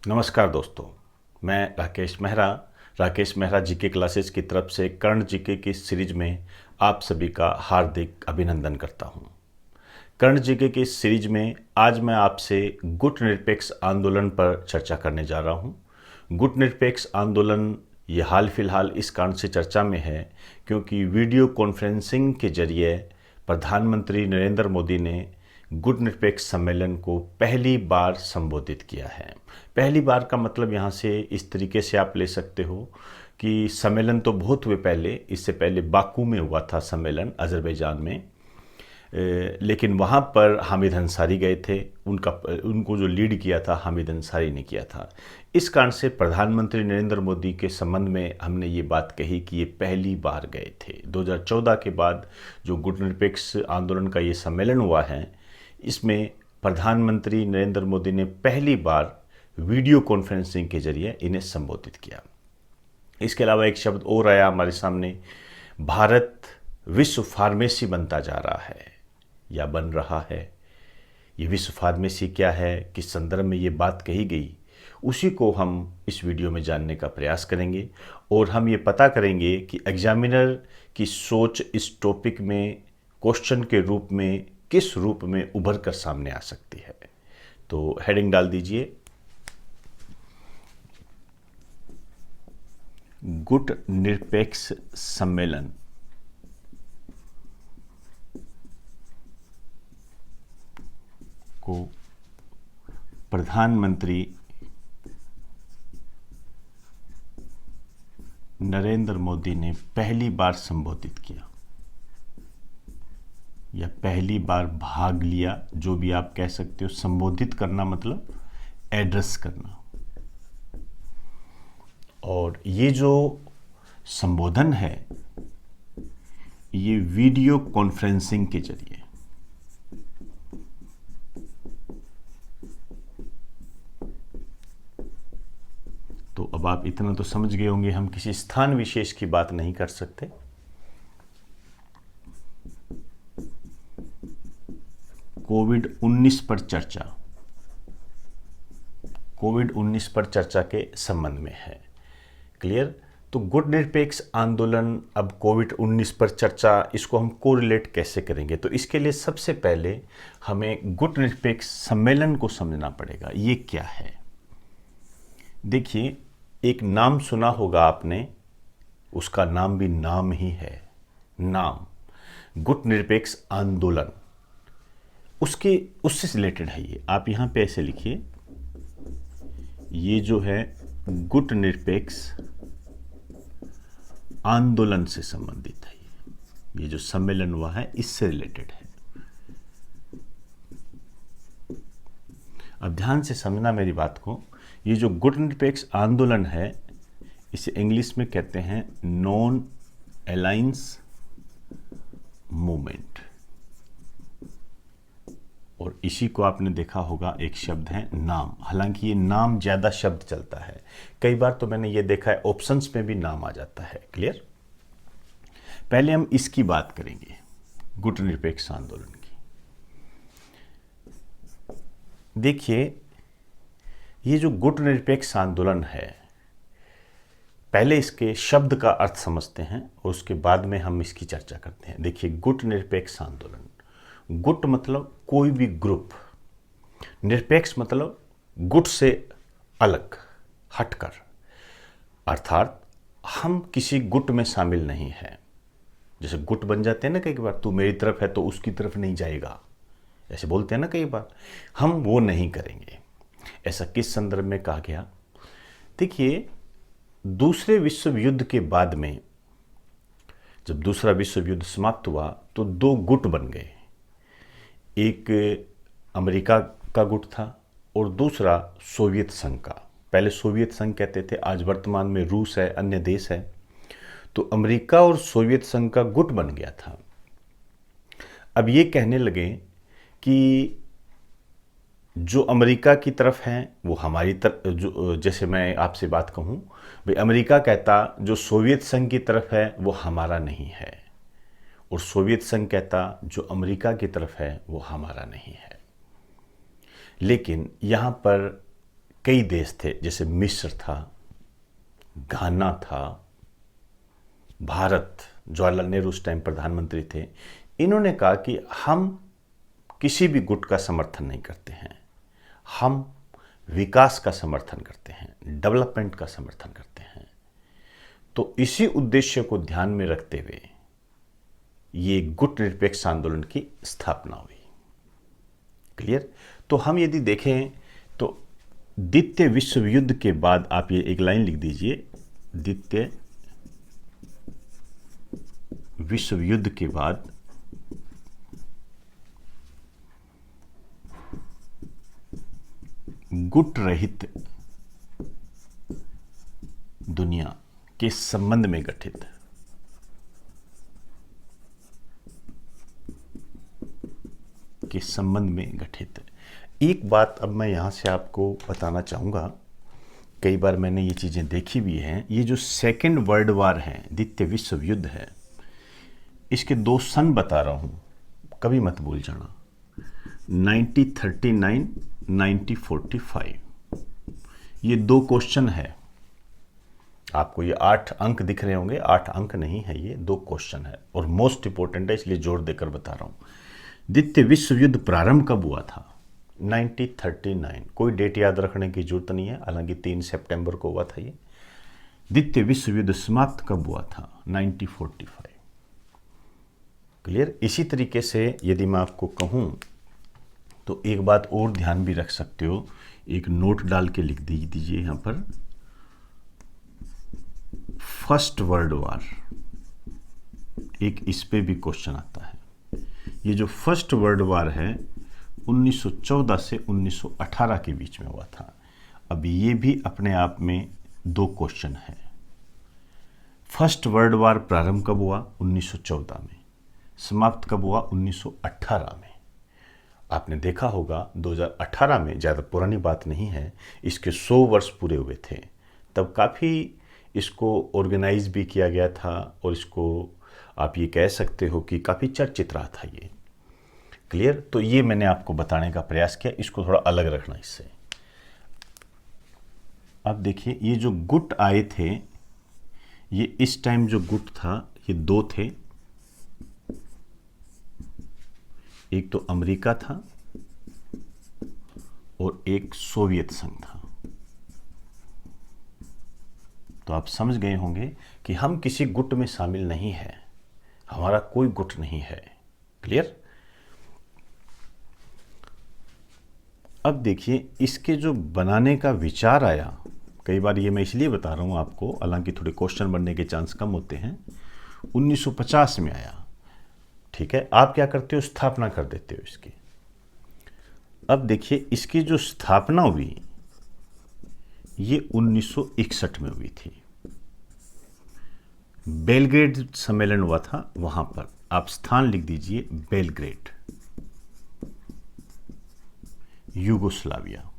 नमस्कार दोस्तों, मैं राकेश मेहरा जीके क्लासेस की तरफ से कर्ण जीके की सीरीज में आप सभी का हार्दिक अभिनंदन करता हूं। कर्ण जीके की सीरीज में आज मैं आपसे गुट निरपेक्ष आंदोलन पर चर्चा करने जा रहा हूं। गुट निरपेक्ष आंदोलन ये हाल फिलहाल इस कारण से चर्चा में है क्योंकि वीडियो कॉन्फ्रेंसिंग के जरिए प्रधानमंत्री नरेंद्र मोदी ने गुट निरपेक्ष सम्मेलन को पहली बार संबोधित किया है। पहली बार का मतलब यहाँ से इस तरीके से आप ले सकते हो कि सम्मेलन तो बहुत हुए पहले, इससे पहले बाकू में हुआ था सम्मेलन अजरबैजान में, लेकिन वहाँ पर हामिद अंसारी गए थे। उनको जो लीड किया था हामिद अंसारी ने किया था। इस कारण से प्रधानमंत्री नरेंद्र मोदी के संबंध में हमने ये बात कही कि ये पहली बार गए थे। 2014 के बाद जो गुट निरपेक्ष आंदोलन का ये सम्मेलन हुआ है, इसमें प्रधानमंत्री नरेंद्र मोदी ने पहली बार वीडियो कॉन्फ्रेंसिंग के जरिए इन्हें संबोधित किया। इसके अलावा एक शब्द और आया हमारे सामने, भारत विश्व फार्मेसी बनता जा रहा है या बन रहा है। ये विश्व फार्मेसी क्या है, किस संदर्भ में ये बात कही गई, उसी को हम इस वीडियो में जानने का प्रयास करेंगे और हम ये पता करेंगे कि एग्जामिनर की सोच इस टॉपिक में क्वेश्चन के रूप में किस रूप में उभर कर सामने आ सकती है। तो हेडिंग डाल दीजिए, गुट निरपेक्ष सम्मेलन को प्रधानमंत्री नरेंद्र मोदी ने पहली बार संबोधित किया या पहली बार भाग लिया, जो भी आप कह सकते हो। संबोधित करना मतलब एड्रेस करना। और ये जो संबोधन है ये वीडियो कॉन्फ्रेंसिंग के जरिए तो अब आप इतना तो समझ गए होंगे, हम किसी स्थान विशेष की बात नहीं कर सकते। कोविड-19 पर चर्चा, कोविड-19 पर चर्चा के संबंध में है। क्लियर? तो गुट निरपेक्ष आंदोलन, अब कोविड-19 पर चर्चा, इसको हम कोरिलेट कैसे करेंगे? तो इसके लिए सबसे पहले हमें गुट निरपेक्ष सम्मेलन को समझना पड़ेगा। ये क्या है? देखिए, एक नाम सुना होगा आपने, उसका नाम भी नाम ही है, नाम गुट निरपेक्ष आंदोलन। उससे रिलेटेड है ये। आप यहाँ पे ऐसे लिखिए, ये जो है गुट निरपेक्ष आंदोलन से संबंधित है। ये जो सम्मेलन हुआ है इससे रिलेटेड है। अब ध्यान से समझना मेरी बात को। ये जो गुट निरपेक्ष आंदोलन है, इसे इंग्लिश में कहते हैं नॉन अलायंस मूवमेंट, और इसी को आपने देखा होगा, एक शब्द है नाम। हालांकि ये नाम ज़्यादा शब्द चलता है, कई बार तो मैंने ये देखा है ऑप्शंस में भी नाम आ जाता है। क्लियर? पहले हम इसकी बात करेंगे, गुट निरपेक्ष आंदोलन की। देखिए, ये जो गुट निरपेक्ष आंदोलन है, पहले इसके शब्द का अर्थ समझते हैं और उसके बाद में हम इसकी चर्चा करते हैं। देखिए, गुट निरपेक्ष आंदोलन, गुट मतलब कोई भी ग्रुप, निरपेक्ष मतलब गुट से अलग हटकर, अर्थात हम किसी गुट में शामिल नहीं हैं। जैसे गुट बन जाते हैं ना कई बार, तू मेरी तरफ है तो उसकी तरफ नहीं जाएगा, ऐसे बोलते हैं ना कई बार। हम वो नहीं करेंगे। ऐसा किस संदर्भ में कहा गया? देखिए, दूसरे विश्व युद्ध के बाद में जब दूसरा विश्व युद्ध समाप्त हुआ तो दो गुट बन गए। एक अमेरिका का गुट था और दूसरा सोवियत संघ का। पहले सोवियत संघ कहते थे, आज वर्तमान में रूस है, अन्य देश है। तो अमेरिका और सोवियत संघ का गुट बन गया था। अब ये कहने लगे कि जो अमेरिका की तरफ हैं वो हमारी तरफ, जो जैसे मैं आपसे बात कहूँ भाई, अमेरिका कहता जो सोवियत संघ की तरफ है वो हमारा नहीं है, और सोवियत संघ कहता जो अमेरिका की तरफ है वो हमारा नहीं है। लेकिन यहाँ पर कई देश थे, जैसे मिस्र था, घाना था, भारत, जवाहरलाल नेहरू उस टाइम प्रधानमंत्री थे। इन्होंने कहा कि हम किसी भी गुट का समर्थन नहीं करते हैं, हम विकास का समर्थन करते हैं, डेवलपमेंट का समर्थन करते हैं। तो इसी उद्देश्य को ध्यान में रखते हुए ये गुट निरपेक्ष आंदोलन की स्थापना हुई। क्लियर? तो हम यदि देखें तो द्वितीय विश्व युद्ध के बाद, आप ये एक लाइन लिख दीजिए, द्वितीय विश्व युद्ध के बाद गुट रहित दुनिया के संबंध में गठित एक बात अब मैं यहां से आपको बताना चाहूंगा। कई बार मैंने ये चीजें देखी भी हैं। ये जो सेकेंड वर्ल्ड वार है, द्वितीय विश्व युद्ध है, इसके दो सन बता रहा हूं, कभी मत भूल जाना। 1939, 1945, ये दो क्वेश्चन है। आपको ये 8 अंक दिख रहे होंगे, 8 अंक नहीं है, ये 2 क्वेश्चन है और मोस्ट इंपॉर्टेंट है, इसलिए जोर देकर बता रहा हूं। द्वितीय विश्व युद्ध प्रारंभ कब हुआ था? 1939। कोई डेट याद रखने की जरूरत नहीं है, हालांकि 3 सितंबर को हुआ था ये। द्वितीय विश्व युद्ध समाप्त कब हुआ था? 1945। क्लियर? इसी तरीके से यदि मैं आपको कहूं तो एक बात और ध्यान भी रख सकते हो, एक नोट डाल के लिख दीजिए यहां पर, फर्स्ट वर्ल्ड वार। एक इस पे भी क्वेश्चन आता है। ये जो फर्स्ट वर्ल्ड वार है 1914 से 1918 के बीच में हुआ था। अब ये भी अपने आप में 2 क्वेश्चन है। फर्स्ट वर्ल्ड वार प्रारंभ कब हुआ? 1914 में। समाप्त कब हुआ? 1918 में। आपने देखा होगा 2018 में, ज़्यादा पुरानी बात नहीं है, इसके 100 वर्ष पूरे हुए थे। तब काफ़ी इसको ऑर्गेनाइज भी किया गया था और इसको आप ये कह सकते हो कि काफ़ी चर्चित रहा था ये। क्लियर? तो ये मैंने आपको बताने का प्रयास किया, इसको थोड़ा अलग रखना इससे। अब देखिए, ये जो गुट आए थे, ये इस टाइम जो गुट था ये 2 थे। एक तो अमेरिका था और एक सोवियत संघ था। तो आप समझ गए होंगे कि हम किसी गुट में शामिल नहीं है, हमारा कोई गुट नहीं है। क्लियर? अब देखिए, इसके जो बनाने का विचार आया, कई बार ये मैं इसलिए बता रहा हूं आपको, हालांकि थोड़े क्वेश्चन बनने के चांस कम होते हैं। 1950 में आया। ठीक है, आप क्या करते हो? स्थापना कर देते हो इसकी। अब देखिए, इसकी जो स्थापना हुई ये 1961 में हुई थी। बेलग्रेड सम्मेलन हुआ था, वहां पर आप स्थान लिख दीजिए, बेलग्रेड, यूगोस्लाविया।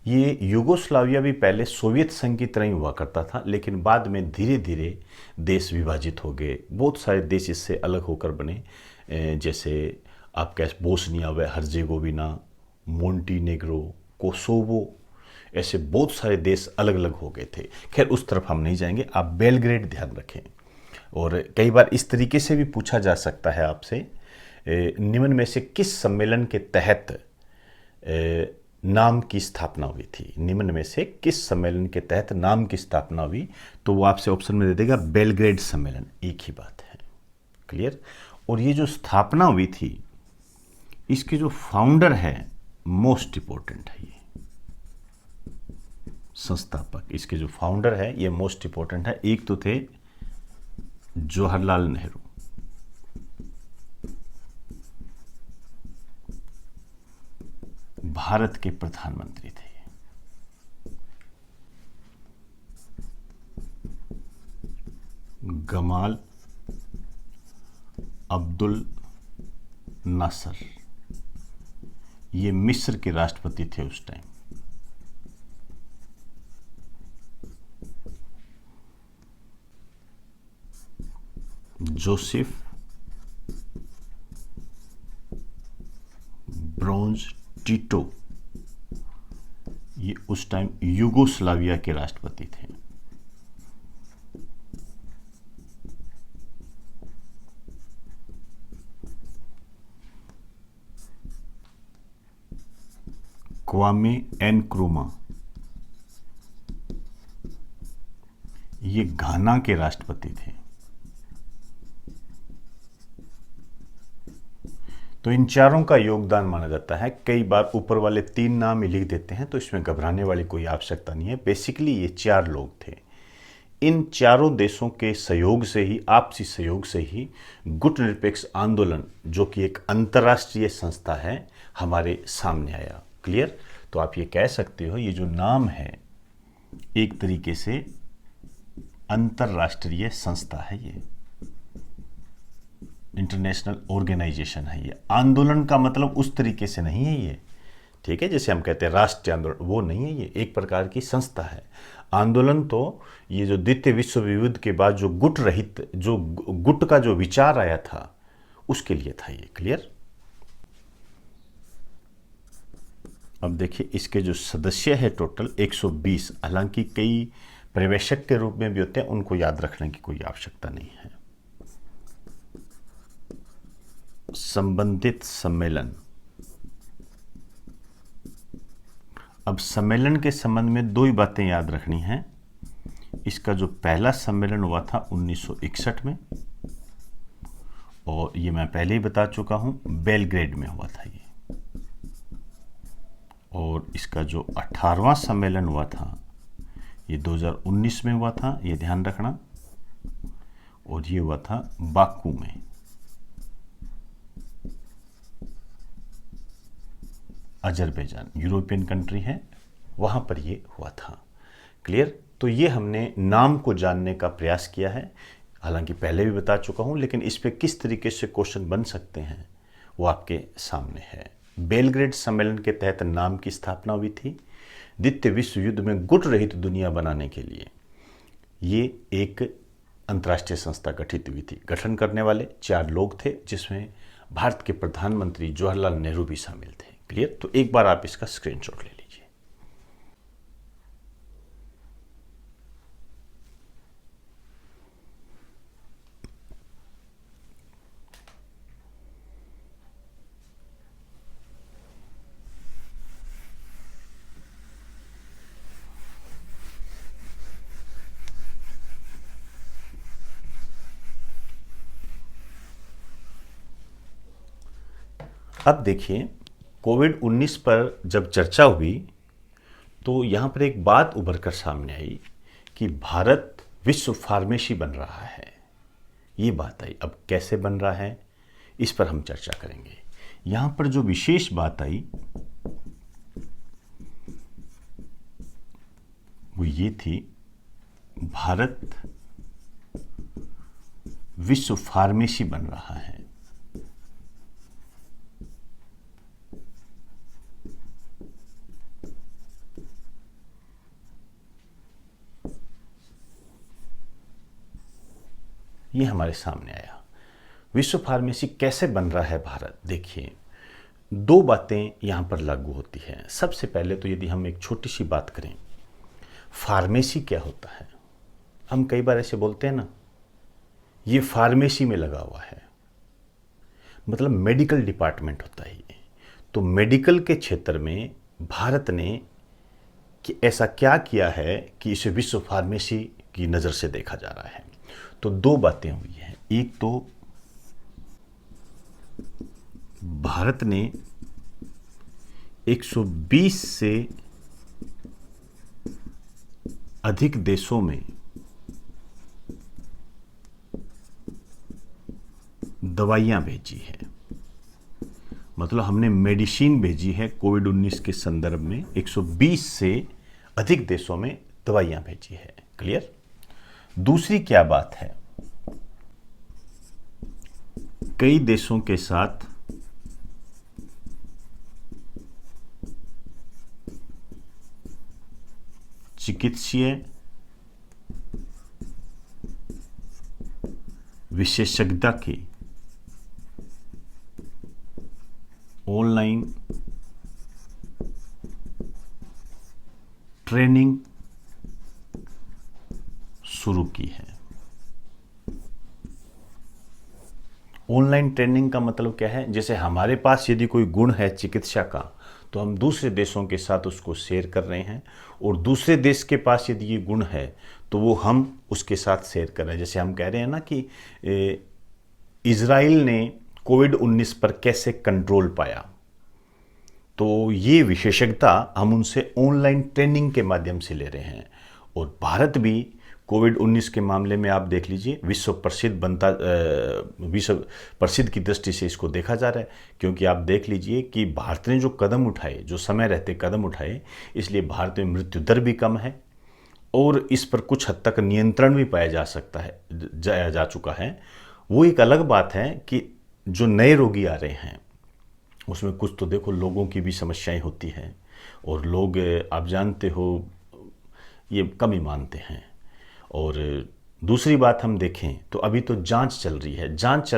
ये यूगोस्लाविया भी पहले सोवियत संघ की तरह ही हुआ करता था, लेकिन बाद में धीरे धीरे देश विभाजित हो गए। बहुत सारे देश इससे अलग होकर बने, जैसे आप कह बोस्निया व हर्जेगोविना, मोंटीनेग्रो, कोसोवो, ऐसे बहुत सारे देश अलग अलग हो गए थे। खैर, उस तरफ हम नहीं जाएंगे, आप बेलग्रेड ध्यान रखें। और कई बार इस तरीके से भी पूछा जा सकता है आपसे, निम्न में से किस सम्मेलन के तहत नाम की स्थापना हुई थी? निम्न में से किस सम्मेलन के तहत नाम की स्थापना हुई? तो वो आपसे ऑप्शन में दे देगा बेलग्रेड सम्मेलन, एक ही बात है। क्लियर? और ये जो स्थापना हुई थी, इसके जो फाउंडर है, मोस्ट इंपॉर्टेंट है ये संस्थापक, इसके जो फाउंडर है ये मोस्ट इंपॉर्टेंट है। एक तो थे जवाहरलाल नेहरू, भारत के प्रधानमंत्री थे। गमाल अब्दुल नासर, ये मिस्र के राष्ट्रपति थे उस टाइम। जोसेफ ब्रोंज टिटो, ये उस टाइम यूगोस्लाविया के राष्ट्रपति थे। क्वामे एनक्रुमा, ये घाना के राष्ट्रपति थे। तो इन चारों का योगदान माना जाता है। कई बार ऊपर वाले 3 नाम ही लिख देते हैं, तो इसमें घबराने वाली कोई आवश्यकता नहीं है। बेसिकली ये 4 लोग थे। इन चारों देशों के सहयोग से ही, आपसी सहयोग से ही गुटनिरपेक्ष आंदोलन, जो कि एक अंतर्राष्ट्रीय संस्था है, हमारे सामने आया। क्लियर? तो आप ये कह सकते हो ये जो नाम है एक तरीके से अंतर्राष्ट्रीय संस्था है, ये इंटरनेशनल ऑर्गेनाइजेशन है। ये आंदोलन का मतलब उस तरीके से नहीं है ये, ठीक है, जैसे हम कहते हैं राष्ट्रीय आंदोलन, वो नहीं है। ये एक प्रकार की संस्था है। आंदोलन तो ये जो द्वितीय विश्व युद्ध के बाद जो गुट रहित, जो गुट का जो विचार आया था, उसके लिए था ये। क्लियर? अब देखिए इसके जो सदस्य है टोटल 120, हालांकि कई पर्यवेक्षक के रूप में भी होते हैं, उनको याद रखने की कोई आवश्यकता नहीं है। संबंधित सम्मेलन, अब सम्मेलन के संबंध में 2 ही बातें याद रखनी हैं। इसका जो पहला सम्मेलन हुआ था 1961 में, और ये मैं पहले ही बता चुका हूं, बेलग्रेड में हुआ था ये। और इसका जो 18वां सम्मेलन हुआ था ये 2019 में हुआ था, ये ध्यान रखना। और ये हुआ था बाकू में, अजरबैजान, यूरोपियन कंट्री है, वहां पर ये हुआ था। क्लियर? तो ये हमने नाम को जानने का प्रयास किया है, हालांकि पहले भी बता चुका हूं, लेकिन इस पे किस तरीके से क्वेश्चन बन सकते हैं वो आपके सामने है। बेलग्रेड सम्मेलन के तहत नाम की स्थापना हुई थी। द्वितीय विश्व युद्ध में गुट रहित दुनिया बनाने के लिए ये एक अंतर्राष्ट्रीय संस्था गठित हुई थी। गठन करने वाले 4 लोग थे, जिसमें भारत के प्रधानमंत्री जवाहरलाल नेहरू भी शामिल थे। क्लियर? तो एक बार आप इसका स्क्रीनशॉट ले लीजिए। अब देखिए, कोविड-19 पर जब चर्चा हुई तो यहाँ पर एक बात उभर कर सामने आई कि भारत विश्व फार्मेसी बन रहा है, ये बात आई। अब कैसे बन रहा है इस पर हम चर्चा करेंगे। यहाँ पर जो विशेष बात आई वो ये थी, भारत विश्व फार्मेसी बन रहा है। ये हमारे सामने आया। विश्व फार्मेसी कैसे बन रहा है भारत? देखिए, 2 बातें यहाँ पर लागू होती हैं। सबसे पहले तो यदि हम एक छोटी सी बात करें, फार्मेसी क्या होता है? हम कई बार ऐसे बोलते हैं ना, ये फार्मेसी में लगा हुआ है, मतलब मेडिकल डिपार्टमेंट होता है ये। तो मेडिकल के क्षेत्र में भारत ने कि ऐसा क्या किया है कि इसे विश्व फार्मेसी की नज़र से देखा जा रहा है। तो दो बातें हुई हैं। एक तो भारत ने 120 से अधिक देशों में दवाइयाँ भेजी है, मतलब हमने मेडिसिन भेजी है कोविड-19 के संदर्भ में 120 से अधिक देशों में दवाइयाँ भेजी है। क्लियर। दूसरी क्या बात है, कई देशों के साथ चिकित्सीय विशेषज्ञता की ऑनलाइन ट्रेनिंग शुरू की है। ऑनलाइन ट्रेनिंग का मतलब क्या है, जैसे हमारे पास यदि कोई गुण है चिकित्सा का तो हम दूसरे देशों के साथ उसको शेयर कर रहे हैं, और दूसरे देश के पास यदि ये गुण है तो वो हम उसके साथ शेयर कर रहे हैं। जैसे हम कह रहे हैं ना कि इजराइल ने कोविड-19 पर कैसे कंट्रोल पाया, तो ये विशेषज्ञता हम उनसे ऑनलाइन ट्रेनिंग के माध्यम से ले रहे हैं। और भारत भी कोविड-19 के मामले में आप देख लीजिए विश्व प्रसिद्ध की दृष्टि से इसको देखा जा रहा है, क्योंकि आप देख लीजिए कि भारत ने जो कदम उठाए, जो समय रहते कदम उठाए, इसलिए भारत में मृत्यु दर भी कम है और इस पर कुछ हद तक नियंत्रण भी पाया जा सकता है, जा चुका है। वो एक अलग बात है कि जो नए रोगी आ रहे हैं उसमें कुछ तो देखो लोगों की भी समस्याएं होती हैं, और लोग आप जानते हो ये कम ही मानते हैं। और दूसरी बात हम देखें तो अभी तो जांच चल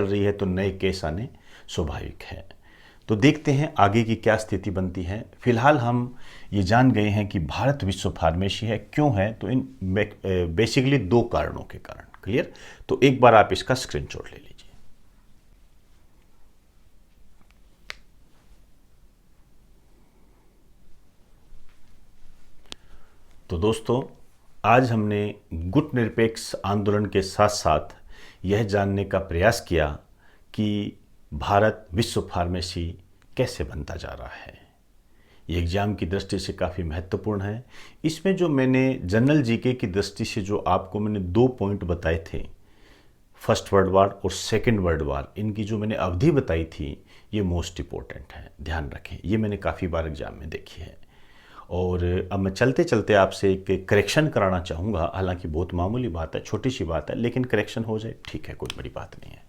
रही है तो नए केस आने स्वाभाविक है। तो देखते हैं आगे की क्या स्थिति बनती है। फिलहाल हम ये जान गए हैं कि भारत विश्व फार्मेसी है। क्यों है, तो इन बेसिकली दो कारणों के कारण। क्लियर। तो एक बार आप इसका स्क्रीनशॉट ले लीजिए। तो दोस्तों, आज हमने गुट निरपेक्ष आंदोलन के साथ साथ यह जानने का प्रयास किया कि भारत विश्व फार्मेसी कैसे बनता जा रहा है। ये एग्ज़ाम की दृष्टि से काफ़ी महत्वपूर्ण है। इसमें जो मैंने जनरल जीके की दृष्टि से जो आपको मैंने 2 पॉइंट बताए थे, फर्स्ट वर्ल्ड वार और सेकेंड वर्ल्ड वार, इनकी जो मैंने अवधि बताई थी ये मोस्ट इम्पोर्टेंट है, ध्यान रखें। ये मैंने काफ़ी बार एग्ज़ाम में देखी है। और अब मैं चलते चलते आपसे एक करेक्शन कराना चाहूँगा, हालांकि बहुत मामूली बात है, छोटी सी बात है, लेकिन करेक्शन हो जाए ठीक है, कोई बड़ी बात नहीं है।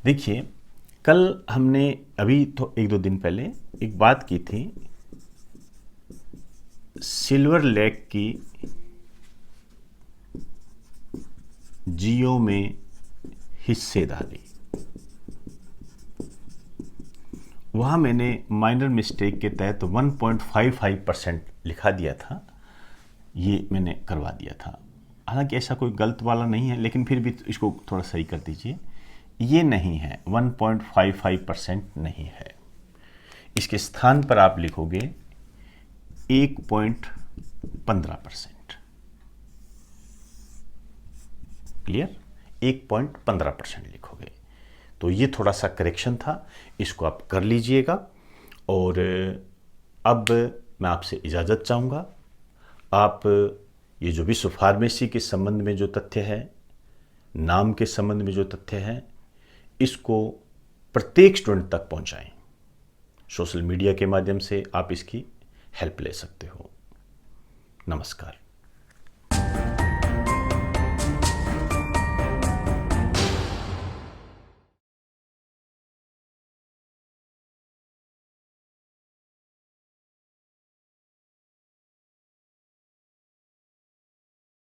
देखिए, कल हमने अभी तो 1-2 दिन पहले एक बात की थी सिल्वर लेक की जियो में हिस्सेदारी। वहाँ मैंने माइनर मिस्टेक के तहत 1.55% लिखा दिया था, ये मैंने करवा दिया था। हालांकि ऐसा कोई गलत वाला नहीं है, लेकिन फिर भी इसको थोड़ा सही कर दीजिए। ये नहीं है, 1.55% नहीं है। इसके स्थान पर आप लिखोगे 1.15%। क्लियर। 1.15% लिखोगे। तो ये थोड़ा सा करेक्शन था, इसको आप कर लीजिएगा। और अब मैं आपसे इजाज़त चाहूँगा। आप ये जो विश्व फार्मेसी के संबंध में जो तथ्य है, नाम के संबंध में जो तथ्य है, इसको प्रत्येक स्टूडेंट तक पहुँचाएं। सोशल मीडिया के माध्यम से आप इसकी हेल्प ले सकते हो। नमस्कार।